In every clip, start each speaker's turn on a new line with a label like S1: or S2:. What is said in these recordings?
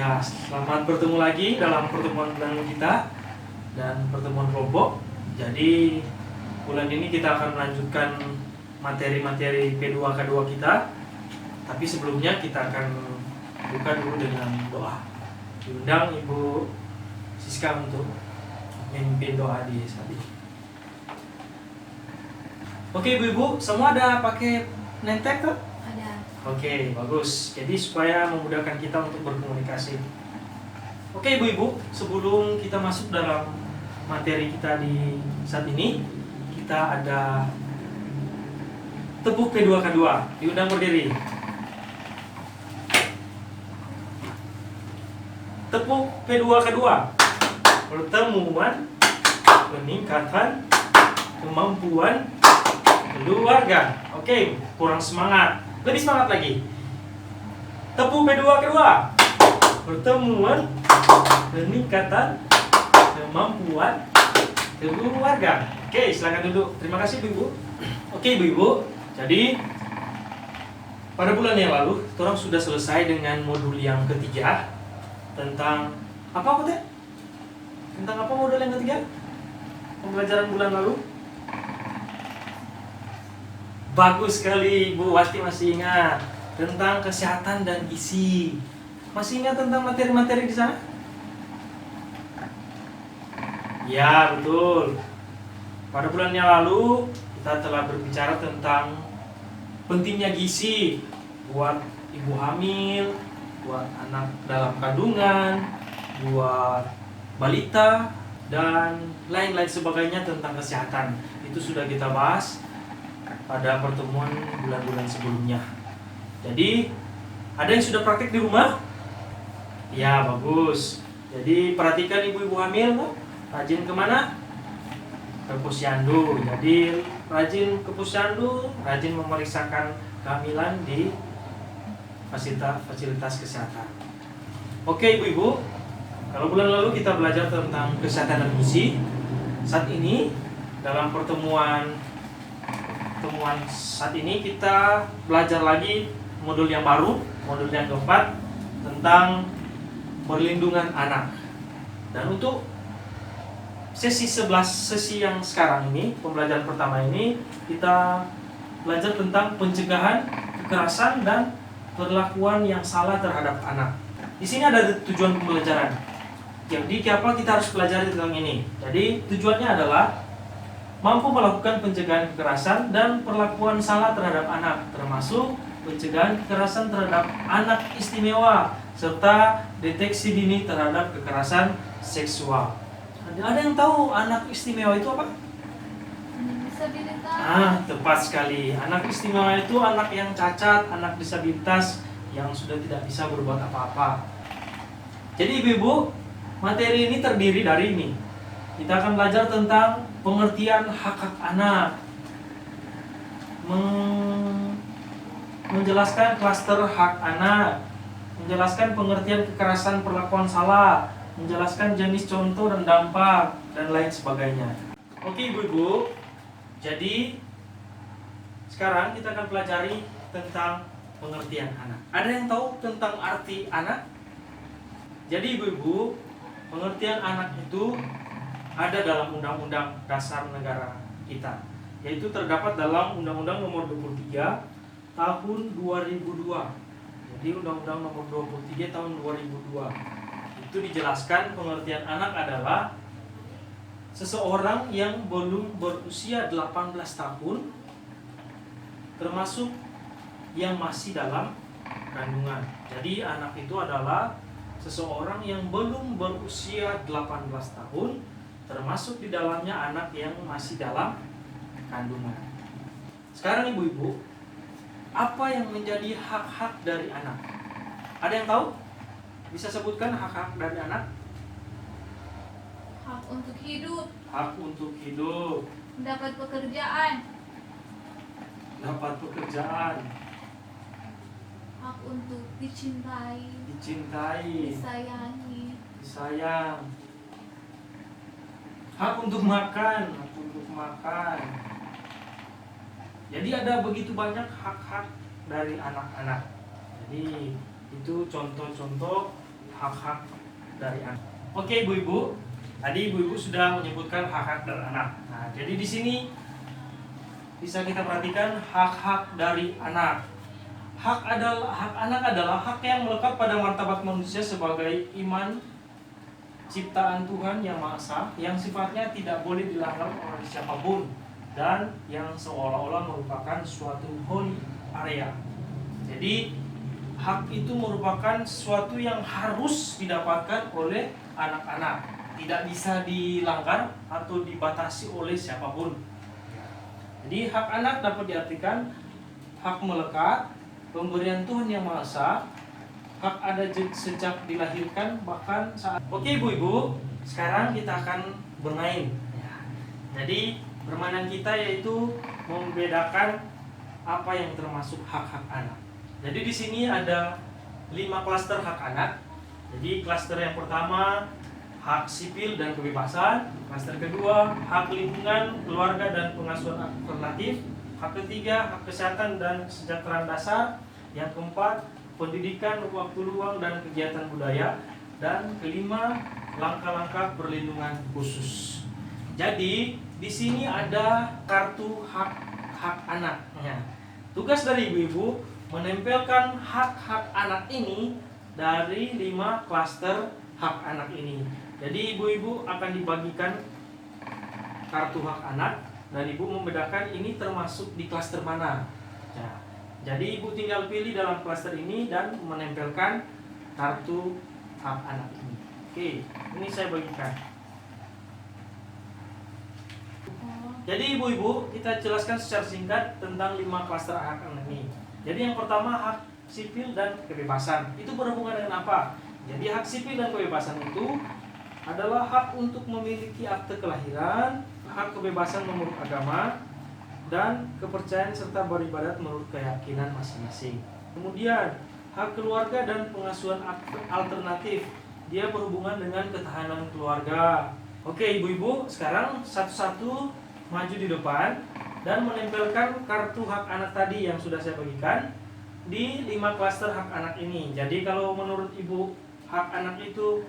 S1: Ya, selamat bertemu lagi dalam pertemuan bulanan kita dan pertemuan kelompok. Jadi, bulan ini kita akan melanjutkan materi-materi P2K2 kita. Tapi sebelumnya kita akan buka dulu dengan doa. Diundang Ibu Siska untuk memimpin doa di saat ini. Oke Ibu-ibu, semua ada pakai name tag kan?
S2: Ada.
S1: Oke, bagus. Jadi supaya memudahkan kita untuk berkomunikasi. Oke Ibu-ibu, sebelum kita masuk dalam materi kita di saat ini, kita ada tepuk P2K2. Diundang berdiri. Tepuk P2K2. Pertemuan peningkatan kemampuan keluarga. Oke, kurang semangat. Lebih semangat lagi. Tepuk P2K2. Pertemuan peningkatan kemampuan keluarga. Oke, silakan duduk. Terima kasih Bu. Oke, Ibu-ibu. Jadi pada bulan yang lalu, kita sudah selesai dengan modul yang ketiga tentang apa Teh? Tentang apa modul yang ketiga? Pembelajaran bulan lalu? Bagus sekali, Bu. Pasti masih ingat tentang kesehatan dan gizi. Masih ingat tentang materi-materi di sana? Ya, betul. Pada bulan yang lalu kita telah berbicara tentang pentingnya gizi buat ibu hamil, buat anak dalam kandungan, buat balita, dan lain-lain sebagainya tentang kesehatan. Itu sudah kita bahas pada pertemuan bulan-bulan sebelumnya. Jadi, ada yang sudah praktik di rumah? Ya, bagus. Jadi, perhatikan ibu-ibu hamil, rajin kemana? Ke posyandu. Jadi, rajin ke posyandu, rajin memeriksakan kehamilan di fasilitas kesehatan. Oke Ibu-ibu, kalau bulan lalu kita belajar tentang kesehatan dan gizi. Saat ini dalam pertemuan saat ini kita belajar lagi modul yang baru, modul yang keempat tentang perlindungan anak. Dan untuk sesi yang sekarang ini, pembelajaran pertama ini, kita belajar tentang pencegahan kekerasan dan perlakuan yang salah terhadap anak. Di sini ada tujuan pembelajaran. Jadi kenapa kita harus pelajari tentang ini? Jadi tujuannya adalah mampu melakukan pencegahan kekerasan dan perlakuan salah terhadap anak, termasuk pencegahan kekerasan terhadap anak istimewa serta deteksi dini terhadap kekerasan seksual. Ada yang tahu anak istimewa itu apa?
S2: Disabilitas.
S1: Tepat sekali. Anak istimewa itu anak yang cacat, anak disabilitas yang sudah tidak bisa berbuat apa-apa. Jadi Ibu-ibu, materi ini terdiri dari ini. Kita akan belajar tentang pengertian hak-hak anak, menjelaskan klaster hak anak, menjelaskan pengertian kekerasan perlakuan salah, menjelaskan jenis contoh dan dampak, dan lain sebagainya. Oke Ibu-ibu, jadi sekarang kita akan pelajari tentang pengertian anak. Ada yang tahu tentang arti anak? Jadi Ibu-ibu, pengertian anak itu ada dalam Undang-Undang Dasar Negara kita, yaitu terdapat dalam Undang-Undang Nomor 23 Tahun 2002. Jadi Undang-Undang Nomor 23 Tahun 2002 itu dijelaskan pengertian anak adalah seseorang yang belum berusia 18 tahun, termasuk yang masih dalam kandungan. Jadi anak itu adalah seseorang yang belum berusia 18 tahun, termasuk di dalamnya anak yang masih dalam kandungan. Sekarang Ibu-ibu, apa yang menjadi hak-hak dari anak? Ada yang tahu? Bisa sebutkan hak-hak dari anak?
S2: Hak untuk hidup.
S1: Hak untuk hidup,
S2: Mendapat pekerjaan.
S1: dapat pekerjaan,
S2: Hak untuk dicintai.
S1: dicintai,
S2: Disayangi.
S1: disayang. Hak untuk makan, hak untuk makan. Jadi ada begitu banyak hak-hak dari anak-anak. Jadi itu contoh-contoh hak-hak dari anak. Oke ibu-ibu, tadi ibu-ibu sudah menyebutkan hak-hak dari anak. Nah, jadi di sini bisa kita perhatikan hak-hak dari anak. Hak anak adalah hak yang melekat pada martabat manusia sebagai iman ciptaan Tuhan yang Maha Esa, yang sifatnya tidak boleh dilanggar oleh siapapun dan yang seolah-olah merupakan suatu holy area. Jadi hak itu merupakan sesuatu yang harus didapatkan oleh anak-anak, tidak bisa dilanggar atau dibatasi oleh siapapun. Jadi hak anak dapat diartikan hak melekat, pemberian Tuhan yang Maha Esa, hak ada sejak dilahirkan bahkan saat. Oke ibu-ibu, sekarang kita akan bermain. Jadi permainan kita yaitu membedakan apa yang termasuk hak-hak anak. Jadi di sini ada 5 klaster hak anak. Jadi klaster yang pertama hak sipil dan kebebasan, klaster kedua hak lingkungan, keluarga dan pengasuhan alternatif, hak ketiga hak kesehatan dan kesejahteraan dasar, yang keempat pendidikan, waktu luang dan kegiatan budaya, dan kelima langkah-langkah perlindungan khusus. Jadi di sini ada kartu hak anak. Tugas dari ibu-ibu menempelkan hak-hak anak ini dari 5 klaster hak anak ini. Jadi ibu-ibu akan dibagikan kartu hak anak dan ibu membedakan ini termasuk di klaster mana. Nah, jadi ibu tinggal pilih dalam klaster ini dan menempelkan kartu hak anak ini. Oke, ini saya bagikan. Jadi ibu-ibu, kita jelaskan secara singkat tentang 5 klaster hak anak ini. Jadi yang pertama hak sipil dan kebebasan. Itu berhubungan dengan apa? Jadi hak sipil dan kebebasan itu adalah hak untuk memiliki akte kelahiran, hak kebebasan menurut agama, dan kepercayaan serta beribadat menurut keyakinan masing-masing. Kemudian hak keluarga dan pengasuhan alternatif. Dia berhubungan dengan ketahanan keluarga. Oke ibu-ibu, sekarang satu-satu maju di depan dan menempelkan kartu hak anak tadi yang sudah saya bagikan di 5 klaster hak anak ini. Jadi kalau menurut ibu hak anak itu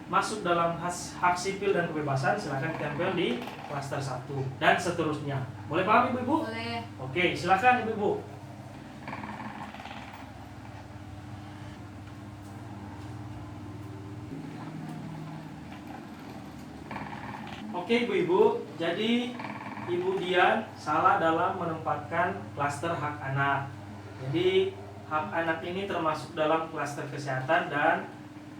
S1: masuk dalam hak sipil dan kebebasan, silakan tempel di klaster 1 dan seterusnya. Boleh paham ibu-ibu?
S2: Boleh.
S1: Oke, silakan ibu-ibu. Oke ibu-ibu, jadi Ibu Dian salah dalam menempatkan klaster hak anak. Jadi hak anak ini termasuk dalam klaster kesehatan dan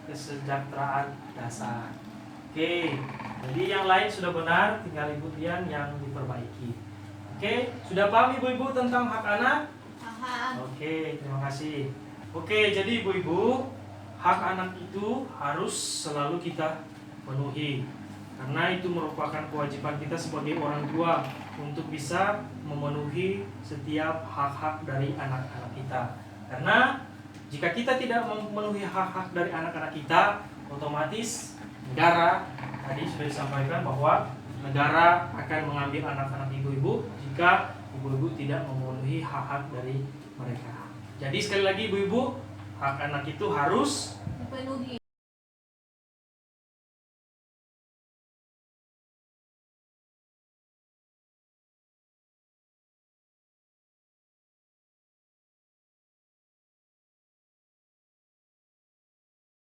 S1: kesejahteraan dasar. Oke, jadi yang lain sudah benar, tinggal Ibu Dian yang diperbaiki. Oke, sudah paham ibu-ibu tentang hak anak?
S2: Paham.
S1: Oke, terima kasih. Oke, jadi ibu-ibu, hak anak itu harus selalu kita penuhi. Karena itu merupakan kewajiban kita sebagai orang tua untuk bisa memenuhi setiap hak-hak dari anak-anak kita. Karena jika kita tidak memenuhi hak-hak dari anak-anak kita, otomatis negara, tadi sudah disampaikan bahwa negara akan mengambil anak-anak ibu-ibu jika ibu-ibu tidak memenuhi hak-hak dari mereka. Jadi sekali lagi ibu-ibu, hak anak itu harus
S2: Dipenuhi.